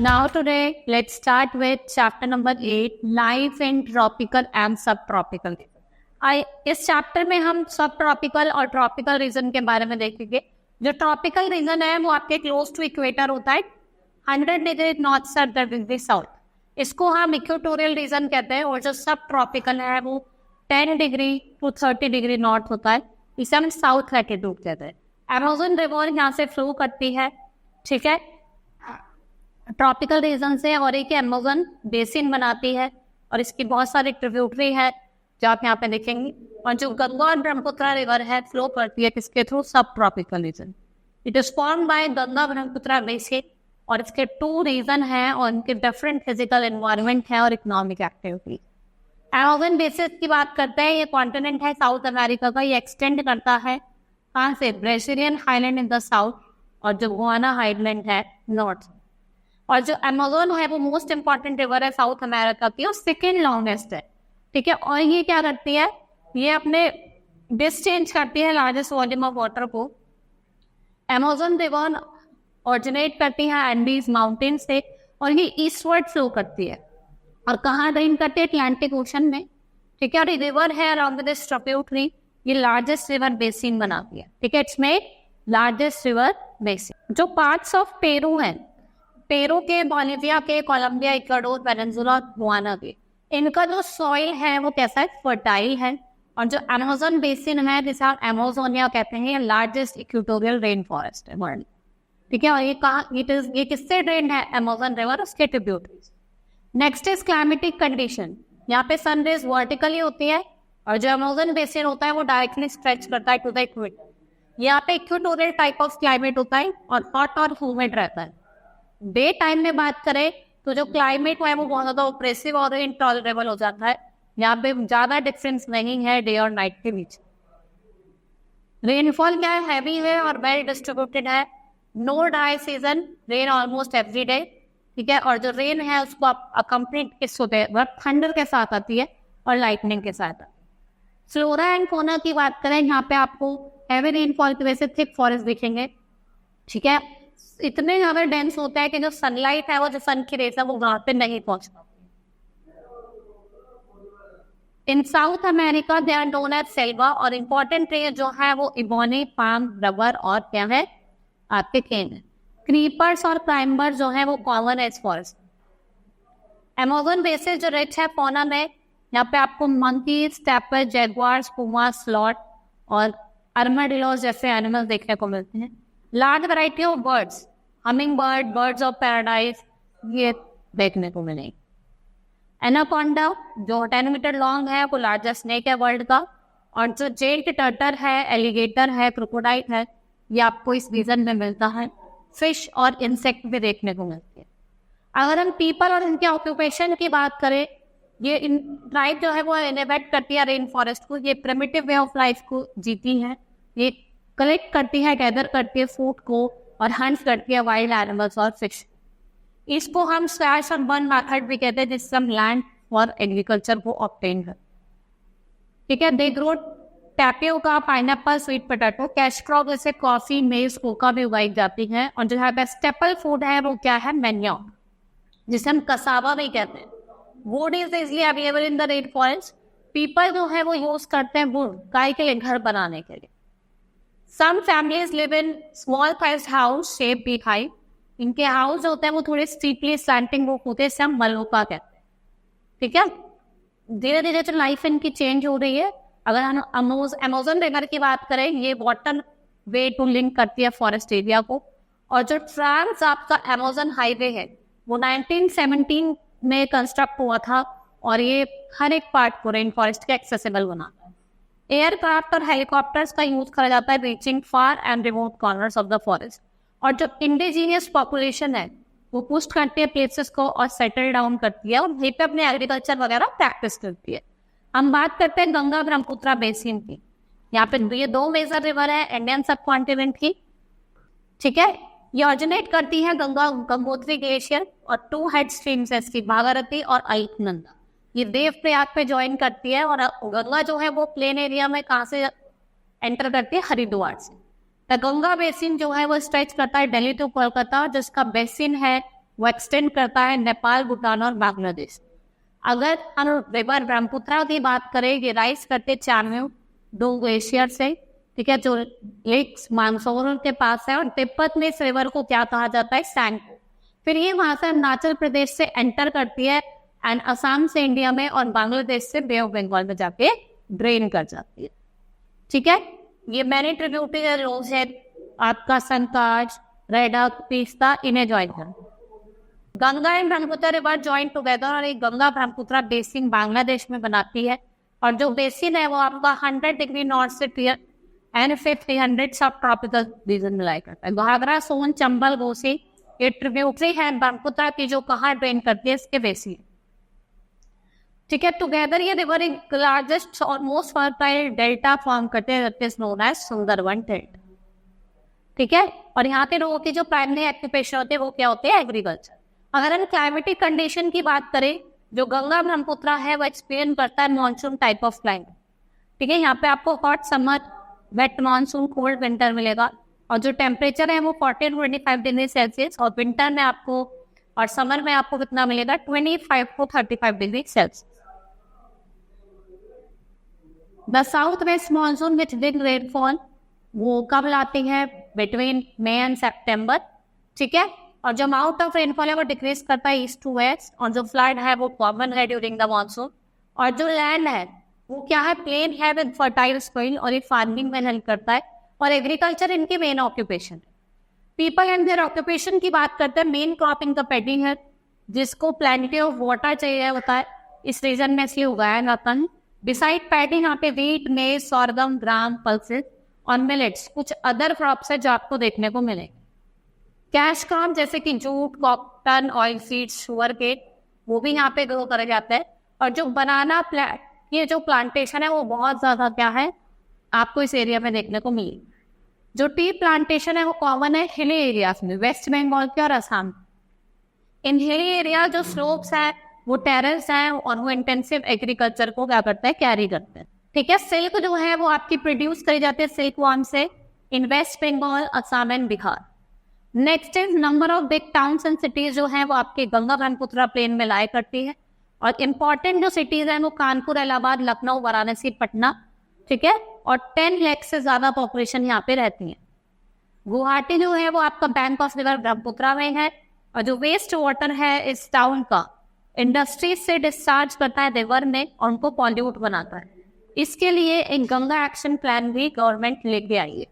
Now today, let's start with chapter number 8, life in tropical and subtropical region. इस chapter में हम सब tropical और ट्रॉपिकल रीजन के बारे में देखेंगे। जो ट्रॉपिकल रीजन है वो आपके क्लोज टू इक्वेटर होता है, 100 डिग्री नॉर्थ से 100 डिग्री साउथ, इसको हम इक्वेटोरियल रीजन कहते हैं। और जो सब ट्रॉपिकल है वो 10 डिग्री टू 30 डिग्री नॉर्थ होता है, इसे हम साउथ लैटिट्यूड कहते हैं। अमेज़न रिवर यहाँ से फ्लो करती है, ठीक है, ट्रॉपिकल रीजन से, और एक अमेज़न बेसिन बनाती है और इसकी बहुत सारी ट्रिब्यूटरी है जो आप यहाँ पे देखेंगे। और जो गंगा और ब्रह्मपुत्र रिवर है फ्लो करती है किसके थ्रू? सब tropical region. It is form by Ganga Brahmaputra basin और इसके 2 रीजन हैं और इनके डिफरेंट फिजिकल एनवायरनमेंट है और इकोनॉमिक एक्टिविटी। अमेज़न बेसिन की बात करते हैं, ये कॉन्टिनेंट है साउथ अमेरिका का, ये एक्सटेंड करता है कहाँ से? Brazilian highland in the south और जो गुआना हाईलैंड है नॉर्थ। और जो अमेज़न है वो मोस्ट इंपॉर्टेंट रिवर है साउथ अमेरिका की और सेकेंड लॉन्गेस्ट है, ठीक है। और ये क्या करती है? ये अपने डिस चेंज करती है लार्जेस्ट वॉल्यूम ऑफ वाटर को। अमेज़न रिवर ऑरिजिनेट करती है एंडीज माउंटेन से और ये ईस्टवर्ड फ्लो करती है और कहाँ ड्रेन करती है? अटलांटिक ओशन में, ठीक है। और ये रिवर है अराउंड दिस ट्रिब्यूटरी, ये लार्जेस्ट रिवर बेसिन बनाती है, ठीक है। It's made largest river basin. जो पार्ट्स ऑफ पेरू हैं, पेरू के, बोलिविया के, कोलंबिया, इक्वाडोर, वेनेजुला, गुआना के, इनका जो सॉइल है वो कैसा है? फर्टाइल है। और जो अमेज़न बेसिन है जिसे आप अमेज़ोनिया कहते हैं, ये लार्जेस्ट इक्वेटोरियल रेन फॉरेस्ट है वर्ल्ड, ठीक है। और ये कहाँ, ये किससे ड्रेन है? अमेज़न रिवर, उसके tributaries. Next is climatic condition. यहाँ पे सनरेज वर्टिकली होती है और जो अमेज़न बेसिन होता है वो डायरेक्टली स्ट्रेच करता है टू द इक्वेटर। यहाँ पे इक्वेटोरियल टाइप ऑफ क्लाइमेट होता है और हॉट और ह्यूमिड रहता है। डे टाइम में बात करें तो जो क्लाइमेट है वो बहुत ज्यादा ऑप्रेसिव और इनटॉलरेबल हो जाता है। यहाँ पे ज्यादा डिफरेंस नहीं है डे और नाइट के बीच। रेनफॉल क्या है? हैवी है और वेल डिस्ट्रीब्यूटेड है। No dry season, rain almost every day, ठीक है। और जो रेन है उसको आप अकम्पनीड किस होते हैं? थंडर के साथ आती है और लाइटनिंग के साथ। फ्लोरा एंड फौना की बात करें, यहाँ पे आपको हैवी रेनफॉल की वजह से थिक फॉरेस्ट दिखेंगे, ठीक है। इतने ज्यादा डेंस होता है कि जो सनलाइट है वो, जो सन की रेस है वो वहां पे नहीं पहुंच पाती। In South America they are known as selva और इम्पोर्टेंट ट्री जो है वो इबोनी, पाम, रबर और क्या है? आपके केन है। क्रीपर्स और क्लाइंबर जो है वो कॉमन है इस फॉरेस्ट। अमेज़न बेसिन जो रिच है फौना में, यहाँ पे आपको मंकी, स्टेपर, जैगुआर्स, पुमा, स्लॉट और आर्माडिलोस जैसे एनिमल्स देखने को मिलते हैं। Large variety of birds, humming bird, birds of paradise, ये देखने को मिलेंगे। एनाकोंडा जो 10 मीटर लॉन्ग है वो लार्जेस्ट स्नेक है वर्ल्ड का। और जो जेंट टर्टल है, एलिगेटर है, क्रोकोडाइल है, ये आपको इस रीजन में मिलता है। फिश और इंसेक्ट भी देखने को मिलती है। अगर हम पीपल और इनके ऑक्यूपेशन की बात करें, ये इन ट्राइब जो है वो इनहेबिट करती है रेन फॉरेस्ट को। ये प्रिमिटिव वे ऑफ लाइफ को जीती है, ये कलेक्ट करती है, गैदर करती है फूड को और हंट करती है वाइल्ड एनिमल्स और फिश। इसको हम स्लैश और बर्न मेथड भी कहते हैं, जिससे हम लैंड फॉर एग्रीकल्चर को ऑब्टेन कर, ठीक है। They grow tapioca, pineapple, sweet potato, cash crop जैसे कॉफी, मेज, कोका भी उगाई जाती है। और जो है स्टेपल फूड है वो क्या है? मैन्योर, जिसे हम कसावा भी कहते हैं। Would is easily available in the rain forest. People जो है वो यूज करते हैं वुड गाय के लिए घर बनाने के लिए। Some families live in small sized house shaped big high. इनके हाउस जो होते हैं वो थोड़े स्ट्रीटली स्लैंटिंग रूफ होते हैं, इसे हम मलोका कहते हैं, ठीक है। धीरे धीरे जो लाइफ इनकी चेंज हो रही है। अगर हम अमेज़न रिवर की बात करें, ये वाटर वे टू लिंक करती है फॉरेस्ट एरिया को। और जो ट्रांस आपका अमेज़न हाईवे है वो 1917 में कंस्ट्रक्ट हुआ था और ये हर एक पार्ट को रेन फॉरेस्ट के एक्सेसिबल बनाता है। एयरक्राफ्ट और हेलीकॉप्टर्स का यूज करा जाता है reaching far and remote corners of the forest. और जो इंडिजीनियस पॉपुलेशन है वो पुश करती है प्लेसेस को और सेटल डाउन करती है और वहीं पे अपने एग्रीकल्चर वगैरह प्रैक्टिस करती है। हम बात करते हैं गंगा ब्रह्मपुत्र बेसिन की। यहाँ पे ये 2 मेजर रिवर है इंडियन सब कॉन्टिनेंट की, ठीक है। ये ऑरिजिनेट करती है गंगोत्री ग्लेशियर और 2 हेड स्ट्रीम्स है इसकी, भागीरथी और अलकनंदा। ये देवप्रयाग पे ज्वाइन करती है और गंगा जो है वो प्लेन एरिया में कहाँ से एंटर करती है? हरिद्वार से। द गंगा बेसिन जो है वो स्ट्रेच करता है दिल्ली टू कोलकाता, जिसका बेसिन है वो एक्सटेंड करता है नेपाल, भूटान और बांग्लादेश। अगर हम रिवर ब्रह्मपुत्र की बात करें, ये राइज करते चारों दो ग्लेशियर से, ठीक है, जो लेक्स मानसरोवर के पास है, और तिब्बत में इस रिवर को क्या कहा जाता है, सैंगपो। फिर ये वहां से अरुणाचल प्रदेश से एंटर करती है एंड असम से इंडिया में, और बांग्लादेश से बे ऑफ बंगाल में जाके ड्रेन कर जाती है। ठीक है, ये मैंने ट्रिब्यूटरी रोज है आपका संकाज, रेडक, तीस्ता, इन्हें ज्वाइन कर। Ganga and Brahmaputra river join together, और एक गंगा ब्रह्मपुत्र बेसिन बांग्लादेश में बनाती है, और जो बेसिन है वो आपका 100 डिग्री नॉर्थ से एंड 300 सब ट्रॉपिकल रीजन में लाई करता है। घाघरा, सोन, चंबल, घोसी, ये ट्रिब्यूटरी है ब्रह्मपुत्र की, जो कहाँ ड्रेन करती है, इसके बेसिन। ठीक है, टुगेदर ये रिवर एक लार्जेस्ट और मोस्ट फर्टाइल डेल्टा फॉर्म करते हैं, that is known as Sundarban delta. ठीक है, और यहाँ पे लोगों की जो प्राइमरी ऑक्यूपेशन होते हैं वो क्या होते हैं, एग्रीकल्चर। अगर हम क्लाइमेटिक कंडीशन की बात करें, जो गंगा ब्रह्मपुत्र है वो एक्सपीरियंस करता है मॉनसून टाइप ऑफ क्लाइमेट। ठीक है, यहाँ पे आपको hot summer, wet monsoon, cold winter मिलेगा, और जो टेम्परेचर है वो 40 to 25 डिग्री सेल्सियस, और विंटर में आपको और समर में आपको कितना मिलेगा, 25 to 35 degree Celsius. The south west monsoon which big rainfall, वो कब लाती है, बिटवीन मई एंड सेप्टेम्बर। ठीक है, और जो अमाउंट ऑफ रेनफॉल है वो डिक्रीज करता है ईस्ट टू वेस्ट, और जो फ्लड है वो कॉमन है ड्यूरिंग द मानसून। और जो लैंड है वो क्या है, प्लेन है विद फर्टाइल सॉइल, और ये फार्मिंग में हेल्प करता है, और एग्रीकल्चर इनकी मेन ऑक्यूपेशन है। पीपल एंड देयर ऑक्यूपेशन की बात करते हैं, मेन क्रॉप इनका पैडिंग है, जिसको प्लेंटी ऑफ वाटर चाहिए होता है, इस रीजन में इसलिए उगाया जाता है। बिसाइड पैडिंग यहाँ पे व्हीट, मेज, सॉर्गम, ग्राम, पल्सेस और मिलेट्स, कुछ अदर क्रॉप्स है जो आपको देखने को मिलेंगे। कैश क्रॉप जैसे कि jute, cotton, oil seeds, sugar cake, वो भी यहाँ पे ग्रो करे जाते हैं। और जो बनाना ये जो प्लांटेशन है वो बहुत ज्यादा क्या है, आपको इस एरिया में देखने को मिली। जो टी प्लांटेशन है वो कॉमन है हिली एरियाज में, वेस्ट बंगाल के और असम। इन हिली एरिया जो स्लोप्स है वो टेरेस है, और वो इंटेंसिव एग्रीकल्चर को क्या करते हैं, कैरी करते हैं। ठीक है, सिल्क जो है वो आपकी प्रोड्यूस करी जाती है सिल्क वॉर्म से in West Bengal, Assam and Bihar. Next is number of big towns and cities जो है वो आपके गंगा ब्रह्मपुत्र प्लेन में लाई करती है, और इम्पॉर्टेंट जो सिटीज है वो कानपुर, इलाहाबाद, लखनऊ, वाराणसी, पटना। ठीक है, और 10 लाख से ज्यादा पॉपुलेशन यहाँ पे रहती है। गुवाहाटी जो है वो आपका बैंक ऑफ रिवर ब्रह्मपुत्र में है, और जो वेस्ट वाटर है इस टाउन का इंडस्ट्रीज से डिस्चार्ज करता है रिवर में, और उनको पॉल्यूट बनाता है। इसके लिए एक गंगा एक्शन प्लान भी गवर्नमेंट लेके आई है।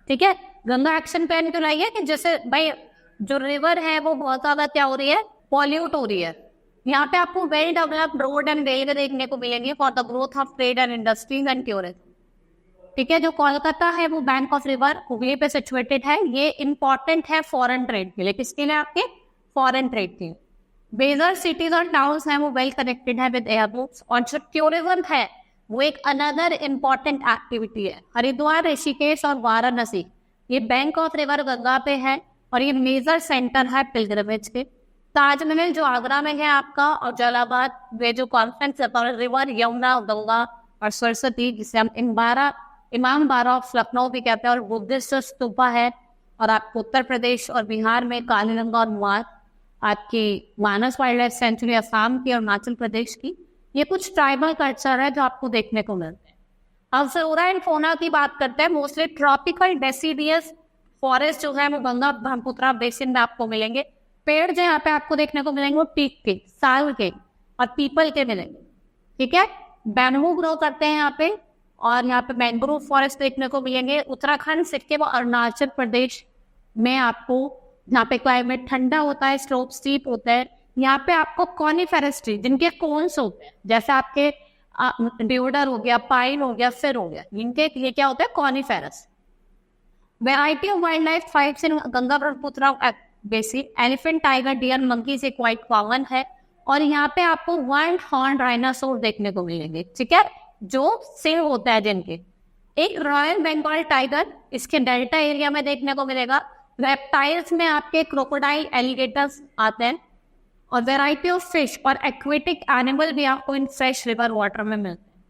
ठीक है, गंगा एक्शन प्लान क्यों लाई है कि जैसे भाई जो रिवर है वो बहुत ज्यादा क्या हो रही है, पॉल्यूट हो रही है। यहाँ पे आपको well developed road and railway देखने को मिलेंगे for the growth of trade and industries and tourism. ठीक है, जो कोलकाता है वो बैंक ऑफ रिवर हुगली पे सिचुएटेड है, ये इंपॉर्टेंट है फॉरेन ट्रेड के लिए। किसके लिए, आपके फॉरेन ट्रेड के लिए। मेजर सिटीज और टाउन्स हैं वो वेल कनेक्टेड है विद एयरपोर्ट्स, और जो टूरिज्म है वो एक अनदर इम्पॉर्टेंट एक्टिविटी है। हरिद्वार, ऋषिकेश और वाराणसी ये बैंक ऑफ रिवर गंगा पे है, और ये मेजर सेंटर है पिलग्रिमेज के। ताजमहल जो आगरा में है आपका, और जलालाबाद वे जो कॉन्फ्रेंस रिवर यमुना, गंगा और सरस्वती, जिसे हम इमाम बाड़ा ऑफ लखनऊ भी कहते हैं, और बुद्धिस्ट स्तूपा है। और आपको उत्तर प्रदेश और बिहार में कालीगंगा और नुआर, आपकी मानस वाइल्ड लाइफ सेंचुरी असम की और अरुणाचल प्रदेश की, ये कुछ ट्राइबल कल्चर है जो आपको देखने को मिलते हैं। अब फ्लोरा एंड फौना की बात करते हैं, मोस्टली ट्रॉपिकल डेसिडियस फॉरेस्ट जो है वो गंगा ब्रह्मपुत्र बेसिन में आपको मिलेंगे। पेड़ जो यहाँ पे आपको देखने को मिलेंगे वो टीक के, साल के और पीपल के मिलेंगे। ठीक है, बैम्बू ग्रो करते हैं यहाँ पे, और यहाँ पे मैंग्रोव फॉरेस्ट देखने को मिलेंगे। उत्तराखंड, सिक्किम और अरुणाचल प्रदेश में आपको यहाँ पे क्लाइमेट ठंडा होता है, स्लोप स्टीप होता है। यहाँ पे आपको कॉनिफेरस ट्री जिनके कोन्स होते हैं, जैसे आपके ड्यूडर हो गया, पाइन हो गया, फिर हो गया, इनके ये क्या होता है, coniferous. Variety of wildlife fights in Ganga Brahmaputra basin, elephant, tiger, deer, monkey से क्वाइट कॉमन है। और यहाँ पे आपको वाइल्ड हॉर्न डायनासोर देखने को मिलेंगे। ठीक है, जो सिंह होता है जिनके। एक रॉयल बंगाल टाइगर इसके डेल्टा एरिया में देखने को मिलेगा। रेप्टाइल्स में आपके क्रोकोडाइल, एलिगेटर्स आते हैं, और वैरायटी ऑफ फिश और एक्वेटिक एनिमल भी आपको इन फ्रेश रिवर वाटर में मिलते हैं।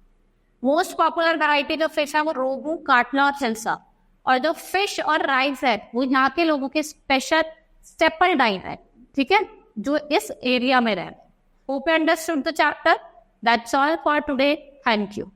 मोस्ट पॉपुलर वैरायटी जो फिश है वो रोहू, काटला और हिल्सा। और जो फिश और राइस है वो यहाँ के लोगों के स्पेशल स्टेपल डाइट है। ठीक है, जो इस एरिया में रहे। Hope you understood the chapter. That's all for today. Thank you.